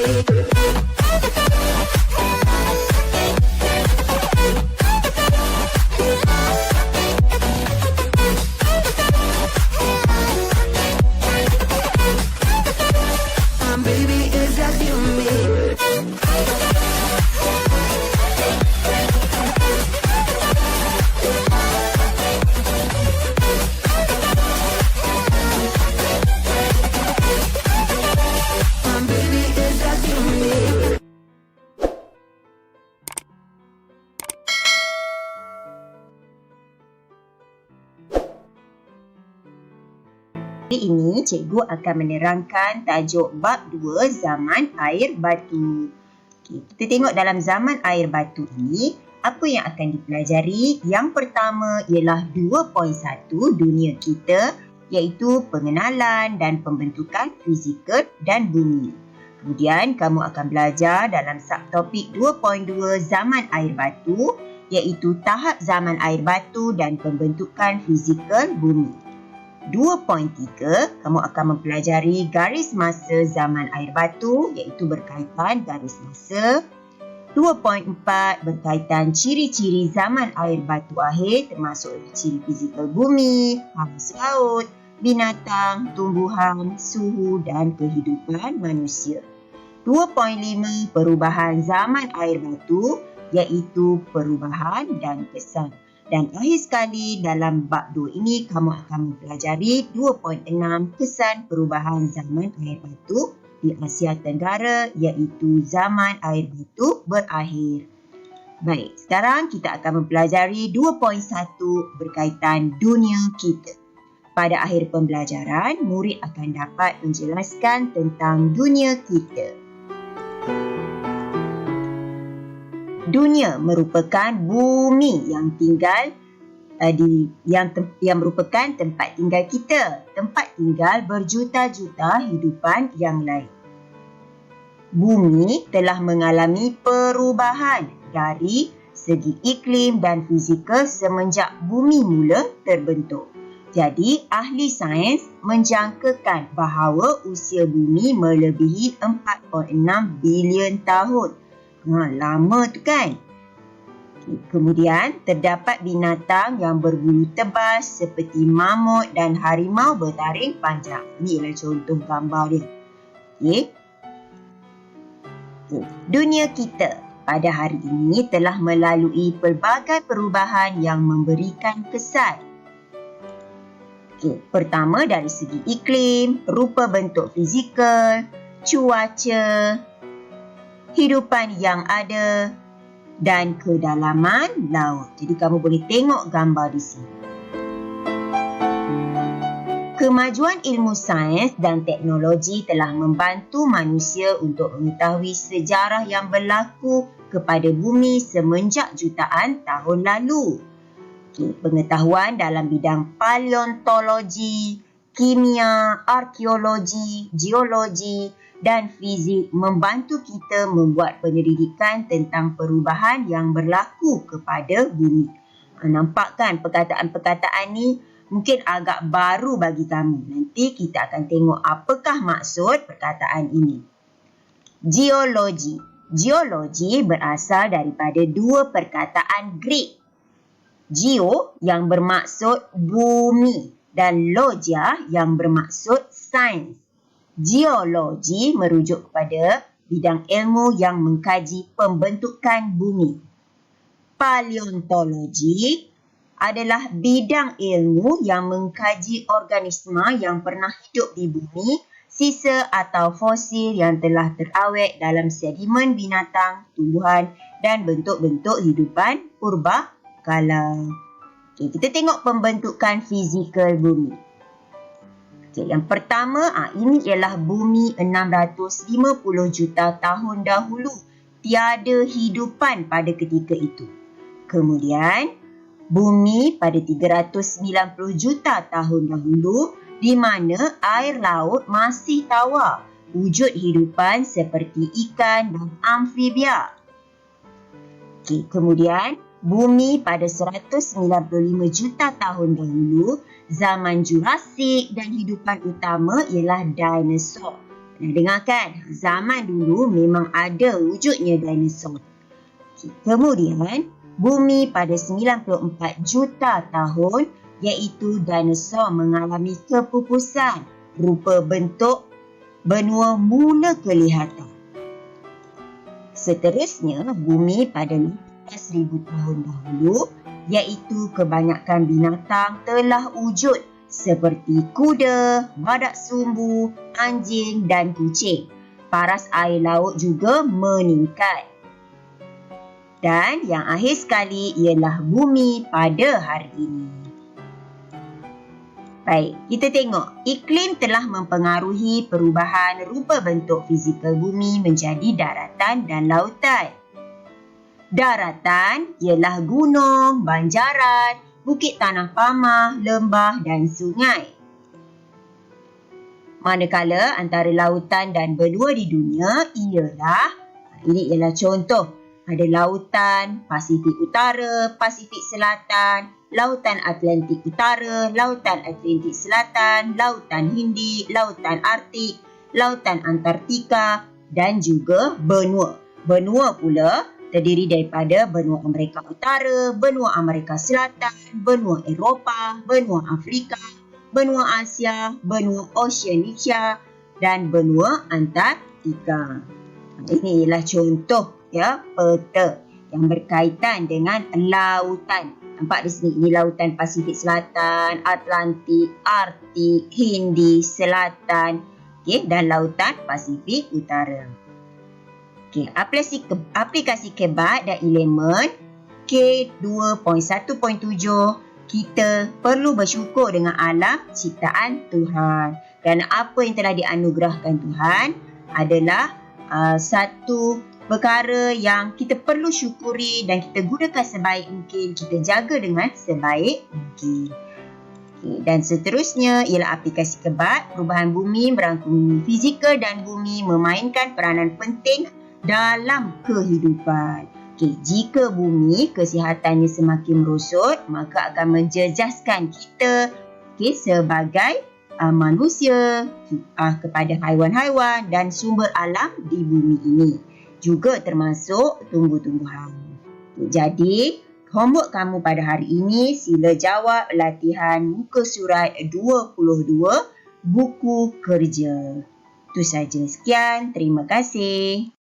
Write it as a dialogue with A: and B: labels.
A: Baby, is that you and me? Baby, is that you and me?
B: Hari ini, cikgu akan menerangkan tajuk bab 2 zaman air batu. Kita tengok dalam zaman air batu ini, apa yang akan dipelajari? Yang pertama ialah 2.1 dunia kita, iaitu pengenalan dan pembentukan fizikal dan bumi. Kemudian, kamu akan belajar dalam subtopik 2.2 zaman air batu, iaitu tahap zaman air batu dan pembentukan fizikal bumi. 2.3, kamu akan mempelajari garis masa zaman air batu iaitu berkaitan garis masa. 2.4 berkaitan ciri-ciri zaman air batu akhir termasuk ciri fizikal bumi, haus laut, binatang, tumbuhan, suhu dan kehidupan manusia. 2.5 perubahan zaman air batu iaitu perubahan dan kesan. Dan akhir sekali dalam bab 2 ini kamu akan mempelajari 2.6 kesan perubahan zaman air batu di Asia Tenggara iaitu zaman air batu berakhir. Baik, sekarang kita akan mempelajari 2.1 berkaitan dunia kita. Pada akhir pembelajaran, murid akan dapat menjelaskan tentang dunia kita. Dunia merupakan bumi yang tinggal yang merupakan tempat tinggal kita, tempat tinggal berjuta-juta hidupan yang lain. Bumi telah mengalami perubahan dari segi iklim dan fizikal semenjak bumi mula terbentuk. Jadi, ahli sains menjangkakan bahawa usia bumi melebihi 4.6 bilion tahun. Lama tu kan? Kemudian, terdapat binatang yang berbulu tebal seperti mamut dan harimau bertaring panjang. Ini ialah contoh gambar dia. Okay. Dunia kita pada hari ini telah melalui pelbagai perubahan yang memberikan kesan. Pertama, dari segi iklim, rupa bentuk fizikal, cuaca, hidupan yang ada dan kedalaman laut. Jadi kamu boleh tengok gambar di sini. Kemajuan ilmu sains dan teknologi telah membantu manusia untuk mengetahui sejarah yang berlaku kepada bumi semenjak jutaan tahun lalu. Pengetahuan dalam bidang paleontologi, kimia, arkeologi, geologi dan fizik membantu kita membuat penyelidikan tentang perubahan yang berlaku kepada bumi. Nampak kan perkataan-perkataan ni mungkin agak baru bagi kamu. Nanti kita akan tengok apakah maksud perkataan ini. Geologi. Geologi berasal daripada dua perkataan Greek. Geo yang bermaksud bumi dan logia yang bermaksud sains. Geologi merujuk kepada bidang ilmu yang mengkaji pembentukan bumi. Paleontologi adalah bidang ilmu yang mengkaji organisma yang pernah hidup di bumi, sisa atau fosil yang telah terawet dalam sedimen binatang, tumbuhan dan bentuk-bentuk hidupan purba kala. Kita tengok pembentukan fizikal bumi. Yang pertama, ini ialah bumi 650 juta tahun dahulu. Tiada hidupan pada ketika itu. Kemudian, bumi pada 390 juta tahun dahulu di mana air laut masih tawar. Wujud hidupan seperti ikan dan amfibia. Kemudian, bumi pada 195 juta tahun dahulu, zaman Jurasik dan hidupan utama ialah dinosaur. Nah, dengarkan. Zaman dulu memang ada wujudnya dinosaur. Kemudian, bumi pada 94 juta tahun iaitu dinosaur mengalami kepupusan. Rupa bentuk benua mula kelihatan. Seterusnya, bumi pada 15,000 tahun dahulu iaitu kebanyakan binatang telah wujud seperti kuda, badak sumbu, anjing dan kucing. Paras air laut juga meningkat. Dan yang akhir sekali ialah bumi pada hari ini. Baik, kita tengok. Iklim telah mempengaruhi perubahan rupa bentuk fizikal bumi menjadi daratan dan lautan. Daratan ialah gunung, banjaran, bukit tanah pamah, lembah dan sungai. Manakala antara lautan dan benua di dunia ini ialah contoh. Ada lautan Pasifik Utara, Pasifik Selatan, Lautan Atlantik Utara, Lautan Atlantik Selatan, Lautan Hindi, Lautan Arktik, Lautan Antartika dan juga benua. Benua pula terdiri daripada benua Amerika Utara, benua Amerika Selatan, benua Eropah, benua Afrika, benua Asia, benua Oceania dan benua Antartika. Ini ialah contoh peta yang berkaitan dengan lautan. Nampak di sini, ini lautan Pasifik Selatan, Atlantik, Arktik, Hindi, Selatan, dan lautan Pasifik Utara. Aplikasi kebat dan elemen K2.1.7, kita perlu bersyukur dengan alam ciptaan Tuhan. Kerana apa yang telah dianugerahkan Tuhan adalah satu perkara yang kita perlu syukuri dan kita gunakan sebaik mungkin, kita jaga dengan sebaik mungkin. Dan seterusnya ialah aplikasi kebat. Perubahan bumi merangkumi fizikal dan bumi memainkan peranan penting dalam kehidupan. Jika bumi kesihatannya semakin merosot, maka akan menjejaskan kita sebagai manusia kepada haiwan-haiwan dan sumber alam di bumi ini, juga termasuk tumbuh-tumbuhan. Jadi, homework kamu pada hari ini, sila jawab latihan muka surat 22 buku kerja. Itu saja. Sekian. Terima kasih.